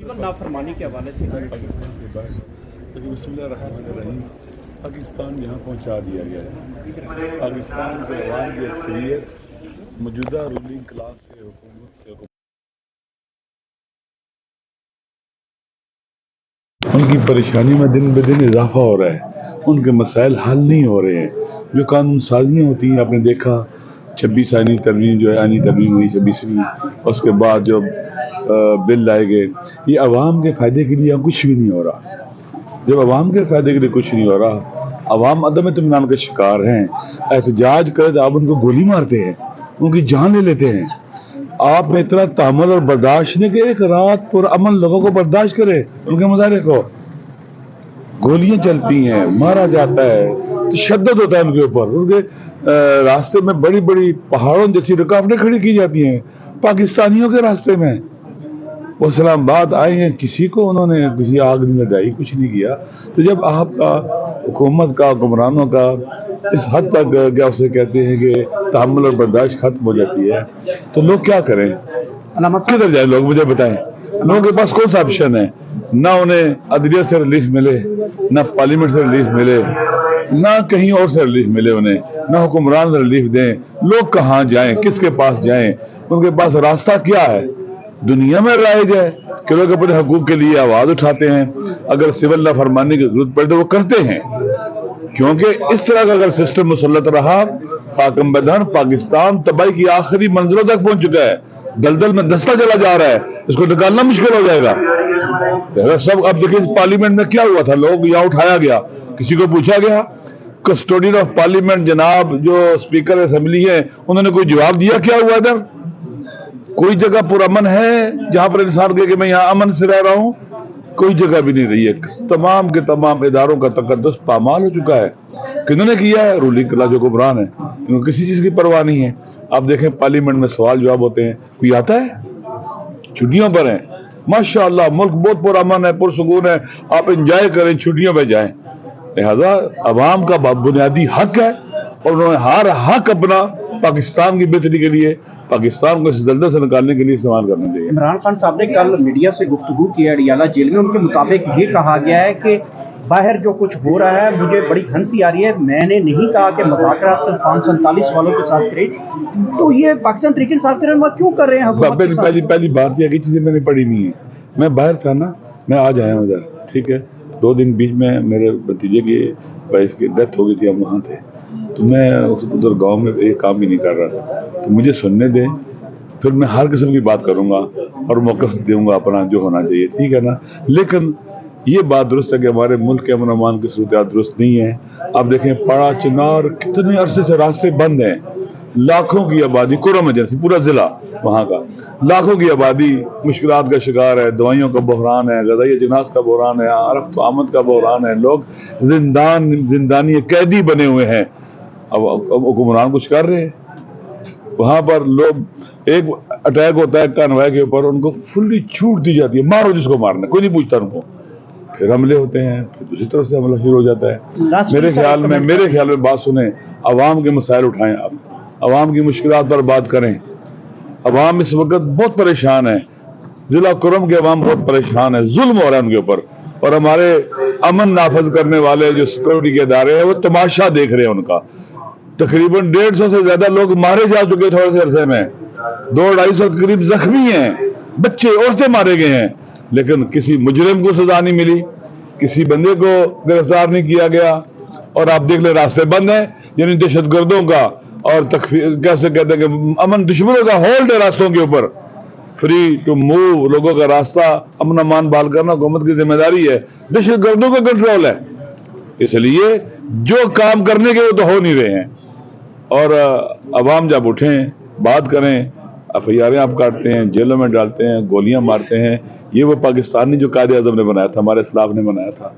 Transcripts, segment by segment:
नाफरमानी के हवाले से पाकिस्तान से बाहर बिस्मिल्लाहिर्रहमानिर्रहीम पाकिस्तान यहाँ पहुँचा दिया गया है। पाकिस्तान के अवाम की अक्सरियत मौजूदा रूलिंग क्लास से हुकूमत उनकी परेशानी में दिन ब दिन इजाफा हो रहा है। उनके मसाइल हल नहीं हो रहे हैं। जो कानून साजियाँ होती हैं, आपने देखा 26 आईनी तरमीम जो है, आईनी तरमीम हुई 26वीं, उसके बाद जो बिल लाए गए, ये अवाम के फ़ायदे के लिए कुछ भी नहीं हो रहा। जब अवाम के फ़ायदे के लिए कुछ नहीं हो रहा, अवाम अदम इत्मीनान का शिकार हैं। एहतजाज करे तो आप उनको गोली मारते हैं, उनकी जान ले लेते हैं। आप में इतना तहम्मुल और बर्दाश्त नहीं कि एक रात पुरअमन लोगों को बर्दाश्त करे, उनके मुजाहरे को गोलियां चलती हैं, मारा जाता है, तशद्दुद होता है उनके ऊपर। उनके रास्ते में बड़ी बड़ी पहाड़ों जैसी रुकावटें खड़ी की जाती हैं पाकिस्तानियों के रास्ते में। वो इस्लामाबाद आए हैं, किसी को उन्होंने किसी आग नहीं लगाई, कुछ नहीं किया। तो जब आपका हुकूमत का, हुक्मरानों का इस हद तक क्या उसे कहते हैं कि तहम्मुल और बर्दाश्त खत्म हो जाती है, तो लोग क्या करें, किधर जाए लोग, मुझे बताएं। लोगों के पास कौन सा ऑप्शन है? ना उन्हें अदलिया से रिलीफ मिले, ना पार्लियामेंट से रिलीफ मिले, ना कहीं और से रिलीफ मिले उन्हें, ना हुक्मरान रिलीफ दें। लोग कहाँ जाएं, किसके पास जाएं? उनके पास रास्ता क्या है? दुनिया में राइज है कि लोग अपने हकूक के लिए आवाज उठाते हैं। अगर सिविल नाफरमानी की जरूरत पड़े तो वो करते हैं, क्योंकि इस तरह का अगर सिस्टम मुसल्लत रहा, खाकम बदन पाकिस्तान तबाही की आखिरी मंजिलों तक पहुंच चुका है, दलदल में दस्ता चला जा रहा है, इसको निकालना मुश्किल हो जाएगा। सब अब देखिए पार्लियामेंट में क्या हुआ था, लोग यहाँ उठाया गया, किसी को पूछा गया? कस्टोडियन ऑफ पार्लियामेंट जनाब जो स्पीकर असेंबली है, उन्होंने कोई जवाब दिया क्या हुआ इधर? कोई जगह पुरअमन है जहां पर इंसान कहे कि मैं यहाँ अमन से रह रहा हूँ? कोई जगह भी नहीं रही है। तमाम के तमाम इदारों का तकद्दुस पामाल हो चुका है। किन्होंने किया है? रूलिंग क्लास जो हुक्मरान है, इनको किसी चीज की परवाह नहीं है। आप देखें पार्लियामेंट में सवाल जवाब होते हैं, कोई आता है? छुट्टियों पर है, माशाअल्लाह मुल्क बहुत पुरअमन है, पुरसुकून है, आप एंजॉय करें, छुट्टियों पर जाएं। लिहाजा अवाम का बुनियादी हक है और उन्होंने हर हक अपना पाकिस्तान की बेहतरी के लिए, पाकिस्तान को इस दलदल से निकालने के लिए इस्तेमाल करना चाहिए। इमरान खान साहब ने कल मीडिया से गुफ्तगू की है अडियाला जेल में। उनके मुताबिक ये कहा गया है कि बाहर जो कुछ हो रहा है मुझे बड़ी हंसी आ रही है, मैंने नहीं कहा कि मुज़ाकरात तूफान 47 वालों के साथ करें। तो ये पाकिस्तान तरीके इंसाफ के रहनुमा क्यों कर रहे हैं? पहली बात यह कि चीजें मैंने पढ़ी नहीं है, मैं बाहर था ना, मैं आज आया हूँ उधर, ठीक है। 2 दिन बीच में मेरे भतीजे की वाइफ की डेथ हो गई थी, हम वहाँ थे, तो मैं उधर गांव में एक काम भी नहीं कर रहा था। तो मुझे सुनने दें, फिर मैं हर किस्म की बात करूंगा और मौक़िफ़ दूंगा अपना जो होना चाहिए, ठीक है ना। लेकिन ये बात दुरुस्त है कि हमारे मुल्क के अमन अमान की सूरत दुरुस्त नहीं है। आप देखें पाड़ा चिनार कितने अरसे से रास्ते बंद हैं, लाखों की आबादी, कोरोना इमरजेंसी पूरा जिला वहाँ का, लाखों की आबादी मुश्किलात का शिकार है, दवाइयों का बहरान है, ग़ज़ाई अजनास का बहरान है, आरफ आमद का बहरान है, लोग जिंदानी कैदी बने हुए हैं। अब हुक्मरान कुछ कर रहे हैं। वहां पर लोग, एक अटैक होता है कानवाई के ऊपर, उनको फुल्ली छूट दी जाती है, मारो जिसको मारना, कोई नहीं पूछता उनको। फिर हमले होते हैं, फिर दूसरी तरफ से हमला शुरू हो जाता है। मेरे ख्याल में बात सुने, अवाम के मसाइल उठाएं, आप अवाम की मुश्किलात पर बात करें। अवाम इस वक्त बहुत परेशान है, जिला कुरम के अवाम बहुत परेशान है, जुल्म हो रहा है उनके ऊपर, और हमारे अमन नाफज करने वाले जो सिक्योरिटी के इदारे हैं वो तमाशा देख रहे हैं उनका। तकरीबन 150 से ज्यादा लोग मारे जा चुके थोड़े से अरसे में, 200-250 के करीब जख्मी हैं, बच्चे औरतें मारे गए हैं, लेकिन किसी मुजरिम को सजा नहीं मिली, किसी बंदे को गिरफ्तार नहीं किया गया। और आप देख ले रास्ते बंद हैं, यानी दहशतगर्दों का और कैसे कहते हैं कि अमन दुश्मनों का होल्ड है रास्तों के ऊपर। फ्री टू मूव, लोगों का रास्ता अमन अमान बहाल करना हुकूमत की जिम्मेदारी है, दहशतगर्दों का कंट्रोल है। इसलिए जो काम करने के वो तो हो नहीं रहे हैं। और अवाम जब उठें, बात करें, FIR आप काटते हैं, जेलों में डालते हैं, गोलियां मारते हैं, ये वो पाकिस्तानी जो कायदे आज़म ने बनाया था, हमारे इस्लाफ ने बनाया था,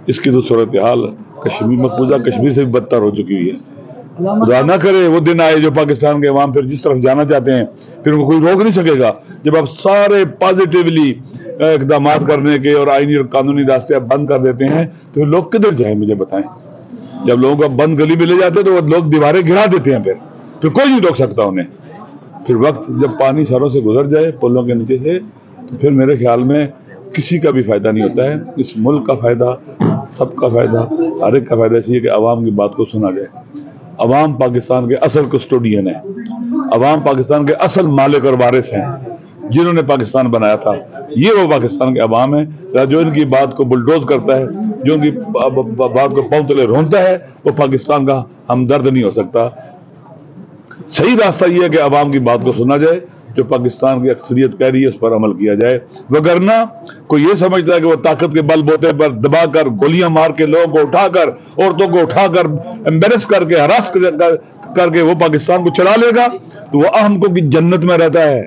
इसकी तो सूरत हाल कश्मीर, मकबूजा कश्मीर से भी बदतर हो चुकी हुई है। खुदा ना करे वो दिन आए जो पाकिस्तान के अवाम फिर जिस तरफ जाना चाहते हैं फिर उनको कोई रोक नहीं सकेगा। जब आप सारे पॉजिटिवली इकदाम करने के और आईनी और कानूनी रास्ते आप बंद कर देते हैं तो लोग किधर जाए, मुझे बताएं। जब लोगों को बंद गली मिले जाते हैं तो वो लोग दीवारें गिरा देते हैं, फिर कोई नहीं रोक सकता उन्हें। फिर वक्त जब पानी सरों से गुजर जाए पुलों के नीचे से, तो फिर मेरे ख्याल में کسی کا بھی فائدہ نہیں ہوتا ہے. اس ملک کا فائدہ، سب کا فائدہ، ہر ایک کا فائدہ اس لیے کہ عوام کی بات کو سنا جائے. عوام پاکستان کے اصل کسٹوڈین ہیں، عوام پاکستان کے اصل مالک اور وارث ہیں، جنہوں نے پاکستان بنایا تھا. یہ وہ پاکستان کے عوام ہیں. جو ان کی بات کو بلڈوز کرتا ہے، جو ان کی بات کو پاؤں تلے رونتا ہے، وہ پاکستان کا ہمدرد نہیں ہو سکتا. صحیح راستہ یہ ہے کہ عوام کی بات کو سنا جائے، جو پاکستان کی اکثریت کہہ رہی ہے اس پر عمل کیا جائے. وگرنہ کوئی یہ سمجھتا ہے کہ وہ طاقت کے بل بوتے پر دبا کر، گولیاں مار کے، لوگوں کو اٹھا کر، عورتوں کو اٹھا کر، امبیرس کر کے، ہراس کر کے وہ پاکستان کو چلا لے گا تو وہ احمقوں کی جنت میں رہتا ہے.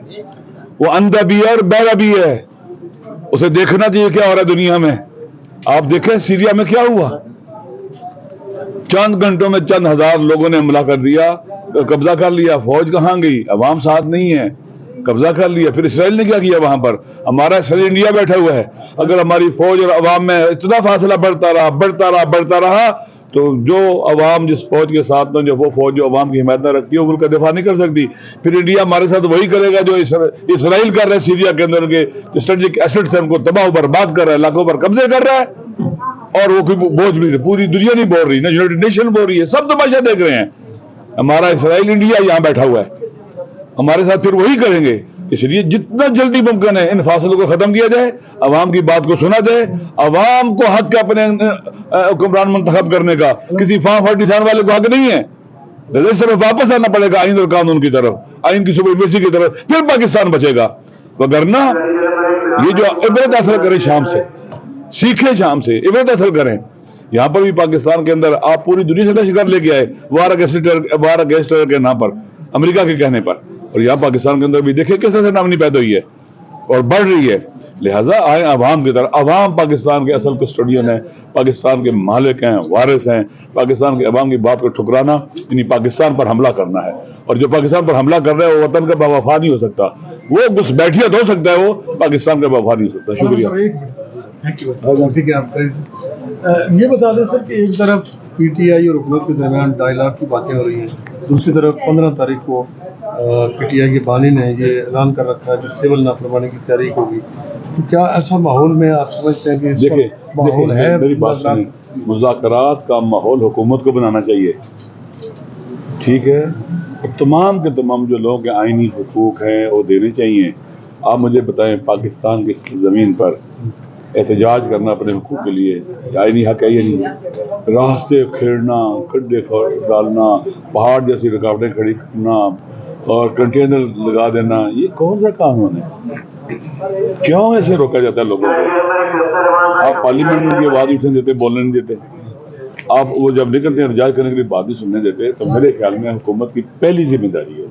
وہ اندھا بھی ہے اور بہرا بھی ہے. اسے دیکھنا چاہیے کیا ہو رہا ہے دنیا میں. آپ دیکھیں سیریا میں کیا ہوا، چند گھنٹوں میں چند ہزار لوگوں نے حملہ کر دیا، قبضہ کر لیا. فوج کہاں گئی؟ عوام ساتھ نہیں ہے، قبضہ کر لیا. پھر اسرائیل نے کیا کیا وہاں پر؟ ہمارا اسرائیل انڈیا بیٹھا ہوا ہے. اگر ہماری فوج اور عوام میں اتنا فاصلہ بڑھتا رہا تو جو عوام جس فوج کے ساتھ میں، جو وہ فوج جو عوام کی حمایت نہ رکھتی ہے، وہ ملک کا دفاع نہیں کر سکتی. پھر انڈیا ہمارے ساتھ وہی کرے گا جو اسرائیل کر رہا ہے سیریا کے اندر. کے اسٹریٹجک ایسٹس ہیں ان کو تباہ و برباد کر رہا ہے، علاقوں پر قبضے کر رہا ہے. اور وہ کوئی بوجھ بھی پوری دنیا نہیں بول رہی، نہ یونائیٹڈ نیشن بول رہی ہے، سب تماشا دیکھ رہے ہیں. ہمارا اسرائیل انڈیا یہاں بیٹھا ہوا ہے، ہمارے ساتھ پھر وہی کریں گے. اس لیے جتنا جلدی ممکن ہے ان فاصلوں کو ختم کیا جائے، عوام کی بات کو سنا جائے. عوام کو حق ہے اپنے حکمران منتخب کرنے کا، کسی فارم 47 والے کو حق نہیں ہے. رجسٹر میں واپس آنا پڑے گا آئین اور قانون کی طرف، آئین کی سپریمیسی کی طرف، پھر پاکستان بچے گا. وگرنہ یہ جو عبرت حاصل کریں شام سے، سیکھیں شام سے، عبرت حاصل کریں. یہاں پر بھی پاکستان کے اندر آپ پوری دنیا سے دہشت گرد لے کے آئے وار اگینسٹ کے نام پر، امریکہ کے کہنے پر. اور یہاں پاکستان کے اندر بھی دیکھیں کس طرح سے نامنی پیدا ہوئی ہے اور بڑھ رہی ہے. لہٰذا آئے عوام کی طرف. عوام پاکستان کے اصل کسٹوڈین ہیں، پاکستان کے مالک ہیں، وارث ہیں. پاکستان کے عوام کی بات کو ٹھکرانا یعنی پاکستان پر حملہ کرنا ہے. اور جو پاکستان پر حملہ کر رہا ہے وہ وطن کا باوفا نہیں ہو سکتا، وہ گھس بیٹھیت ہو سکتا ہے، وہ پاکستان کا باوفا نہیں ہو سکتا. شکریہ. ٹھیک ہے. آپ یہ بتا دیں سر کہ ایک طرف پی ٹی آئی اور حکومت کے درمیان ڈائیلاگ کی باتیں ہو رہی ہیں، دوسری طرف 15 تاریخ کو پی ٹی آئی کے بانی نے یہ اعلان کر رکھا ہے کہ سول نافرمانی کی تحریک ہوگی. تو کیا ایسا ماحول میں آپ سمجھتے ہیں کہ اس وقت ماحول ہے؟ میری بات سنیں، مذاکرات کا ماحول حکومت کو بنانا چاہیے، ٹھیک ہے. اور تمام کے تمام جو لوگوں کے آئینی حقوق ہیں وہ دینے چاہیے. آپ مجھے بتائیں پاکستان کی زمین پر احتجاج کرنا اپنے حقوق کے لیے آئینی حق ہے یا نہیں؟ راستے کھیڑنا، کھڈے ڈالنا، پہاڑ جیسی رکاوٹیں کھڑی کرنا اور کنٹینر لگا دینا، یہ کون سا قانون ہے؟ کیوں ایسے روکا جاتا ہے لوگوں کو؟ آپ پارلیمنٹ میں کی آواز اٹھنے دیتے، بولنے نہیں دیتے. آپ وہ جب نکلتے ہیں احتجاج کرنے کے لیے بات نہیں سننے دیتے. تو میرے خیال میں حکومت کی پہلی ذمہ داری ہے